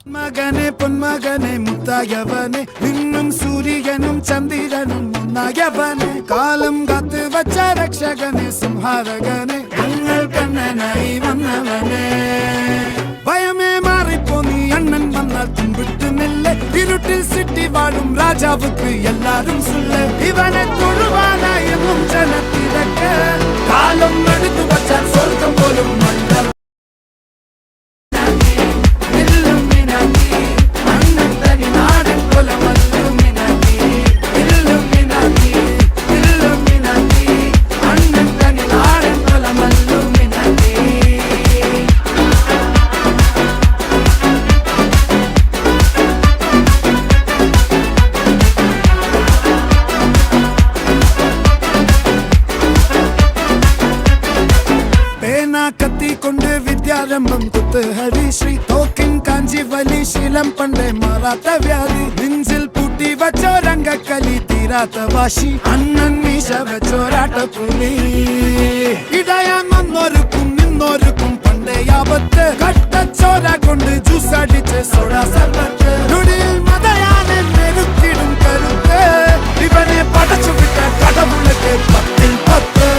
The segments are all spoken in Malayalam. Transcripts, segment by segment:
മകനെ പൊന്മകനെ മുത്തായവനെ നിന്നും സൂര്യനും ചന്ദ്രനും ഒന്നായവനെ കാലം കാത്ത് വച്ച രക്ഷകനെ സംഹാരകനെ ഞങ്ങൾ കണ്ണനായി വന്നവനെ ഭയമേ മാറിപ്പോ നീ അണ്ണൻ വന്നാൽ തുമ്പിട്ടുന്നില്ലേ ഇരുട്ടിൽ സിറ്റി വാഴും രാജാവുക്ക് എല്ലാരും സുല്ലേ ഇവനെ തൊഴുവാനായി എന്നും ജനത്തിരക്ക് കാലം എടുത്തു വച്ചാൽ സ്വർഗം പോലും മണ്ട കത്തിക്കൊണ്ട് വിദ്യാരംഭം കുത്ത് ഹരിശ്രീ തോക്കിൻ കാഞ്ചി വലി ശീലം പണ്ടേ മാറാത്ത വ്യാധി നെഞ്ചിൽ പൂട്ടി വച്ചോരംഗക്കലി തീരാത്ത വാശി അണ്ണൻ മീശ വെച്ചോരാട്ട പുലി ഇടയാൻ വന്നോർക്കും നിന്നോർക്കും പണ്ടേ ആപത്ത് കട്ടച്ചോര കൊണ്ട് ജ്യൂസ് അടിച്ച് സോഡ സർബത്ത് നൊടിയിൽ മതയാനെ മെരുക്കിടും കരുത്ത് ഇവനെ പടച്ചു വിട്ട കടവുളക്ക് 10-ൽ 10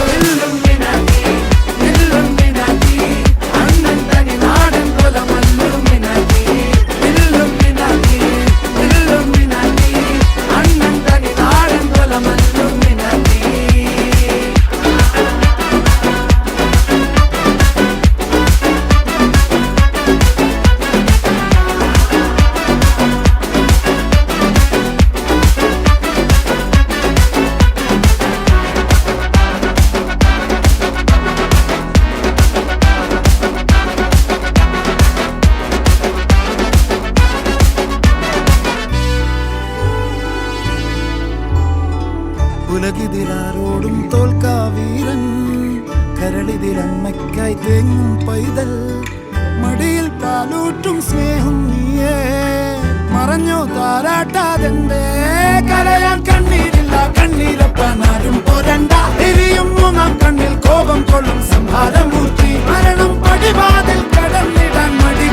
ഉലകിതിലാരോടും തോൽക്കാവീരൻ കരളിതിലമ്മയ്ക്കായി തേങ്ങും പൈതൽ മടിയിൽ പാലൂട്ടും സ്നേഹം നീയേ മറഞ്ഞോ താരാട്ടാതെന്തേ കരയാൻ കണ്ണീരില്ല കണ്ണീരപ്പാനാരും പോരണ്ട എരിയും മൂന്നാം കണ്ണിൽ കോപം കൊള്ളും സംഹാരമൂർത്തി മരണം പടിവാതിൽ കടന്നിടാൻ മടി